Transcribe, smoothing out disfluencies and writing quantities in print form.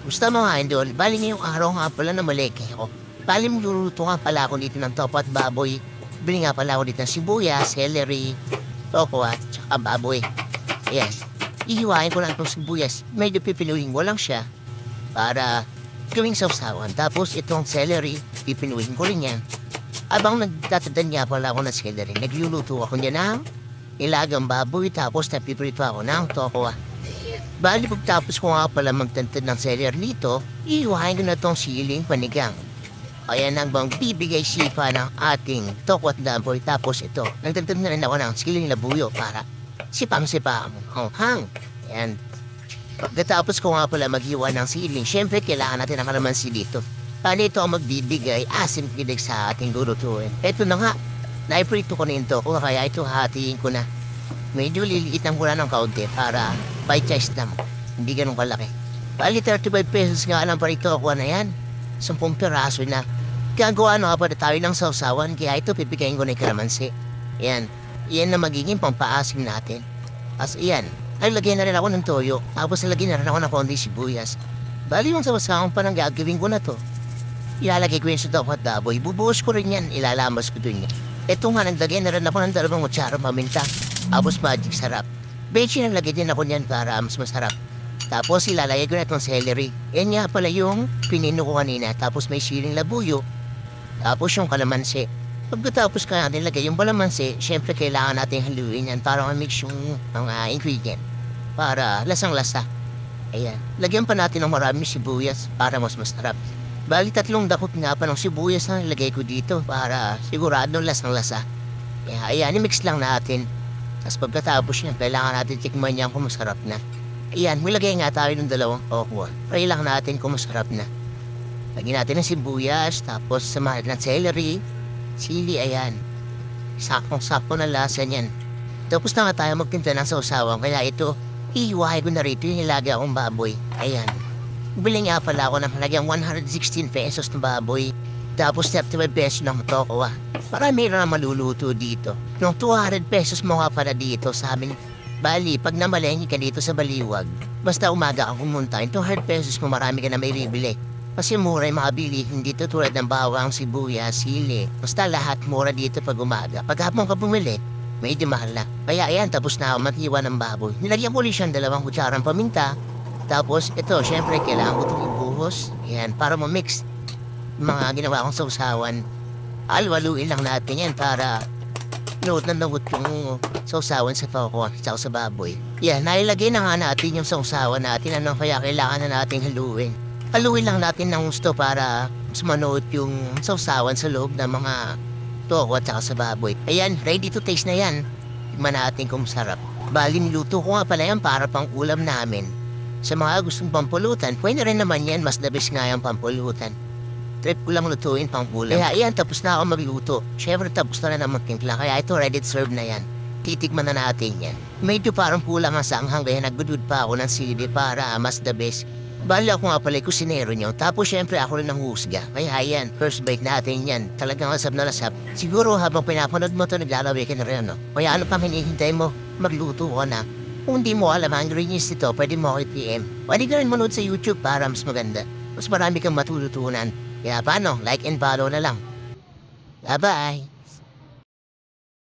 Gusto mga idol, bali ngayong araw nga pala na maleke ako. Bali magluluto nga pala ako dito ng topo at baboy. Bili nga pala ako dito ng sibuyas, celery, topo at saka baboy. Ayan. Ihiwain ko lang itong sibuyas. Medyo pipinuhin ko lang siya para gawing sausawan. Tapos itong celery, pipinuhin ko rin yan. Abang nagtatadan nga pala ako ng celery, nagluluto ako niya ng ilagang baboy tapos napiprito ako ng topo. Bali pagtapos ko nga pala magtantad ng celery nito, iiwain ko na tong siling panigang. Kaya nang bang bibigay sipa ng ating toko at baboy. Tapos ito, nagtantad na rin ako ng siling labuyo para sipang-sipang hanghang. And pagkatapos ko nga pala maghiwa ng siling, syempre kailangan natin ng kalamansi dito. Bali ito ang magbibigay asim kilig sa ating lulutuin. Ito na nga, naiprito ko na ito kaya ito hatiin ko na. Medyo liliit lang muna ng kaunti para bite-size lang. Hindi ganun kalaki. Bali 35 pesos nga lang pa ito ako na yan. 10 piraso na. Gagawa na nga pa tayo ng sausawan kaya ito pipigayin ko na yung kalamansi. Yan. Yan na magiging pampaasim natin. As iyan. Ay lagyan na rin ako ng toyo. Tapos lagyan na rin ako ng konti sibuyas. Bali yung sausawan pa nang gagawin ko na to. Ilalagay ko yun sa topo at baboy. Bubuhos ko rin yan. Ilalamas ko dun yan. Ito nga naglagay na rin ako ng 2 kutsara paminta. Tapos magic sarap. Bechi nang lagay din ako niyan para mas masarap. Tapos ilalagay ko na itong celery. Yan nga pala yung pinino ko kanina. Tapos may siling labuyo. Tapos yung kalamansi. Pagkatapos ka natin lagay yung kalamansi, syempre kailangan natin haluin yan para ma-mix yung mga ingredient. Para lasang-lasa. Ayan. Lagyan pa natin ng maraming sibuyas para mas masarap. Bali 3 dakot nga pa ng sibuyas ang ilagay ko dito para sigurado lasang-lasa. Kaya ayan, i-mix lang natin. Tapos pagkatapos niya, kailangan natin tikman niya kung masarap na. Ayan, milagay nga tayo ng 2 okwa. Try lang natin kung masarap na. Lagyan natin ng sibuyas, tapos samahan ng celery, sili, ayan. Sakong-sako na lasa niyan. Tapos na nga tayo magtinta ng sausawan, kaya ito, ihiwain ko na rito yung ilagay akong baboy. Ayan. Bili nga pala ako ng halagang 116 pesos na baboy. Tapos 35 pesos ng toko. Marami na maluluto dito. Nung 200 pesos mo nga pala dito sa amin. Bali, pag namalengke ka dito sa Baliwag, basta umaga kang pumunta, yung 200 pesos mo marami ka na may bibili. Kasi mura yung mga bilihin dito tulad ng bawang, sibuyas, sili. Basta lahat mura dito pag umaga. Pag hapon ka bumili, medyo mahal na. Kaya ayan, tapos na ako maghiwa ng baboy. Nilagyan ko ulit siyang 2 kutsarang paminta. Tapos ito, syempre kailangan ko itong ibuhos. Ayan, para ma-mix mga ginawa kong sausawan. Alwaluin lang natin yan para note na note yung sausawan sa toko at sa baboy. Yan, nailagay na nga natin yung sausawan natin. Ano kaya kailangan na natin haluin. Haluin lang natin ng gusto para mas manood yung sausawan sa loob ng mga toko at sa baboy. Ayan, ready to taste na yan. Tignan natin kung masarap. Bali, niluto ko nga pala yan para pang ulam namin. Sa mga gustong pampulutan, pwede rin naman yan, mas labis nga yung pampulutan. Trip ko lang lutuin pang ulam. Kaya yan, tapos na ako magluto. Siyempre tapos na naman timpla, kaya ito ready to serve na yan. Titikman na natin yan. Medyo parang kulang ang sanghang, kaya nagbudud pa ako ng sili para mas the best. Bali ako nga pala kusinero niyo, tapos siyempre ako rin ang husga. Kaya yan, first bite natin yan. Talagang lasap na lasap. Siguro habang pinapanood mo ito, naglalaway ka na rin, no? Kaya ano pa hinihintay mo? Magluto ko na. Kung di mo alam ang ingredients nito, pwede mo ako i-PM. Pwede ka rin manood sa YouTube para mas maganda. Mas marami kang matututunan. Kaya paano, like and follow na lang. Bye-bye!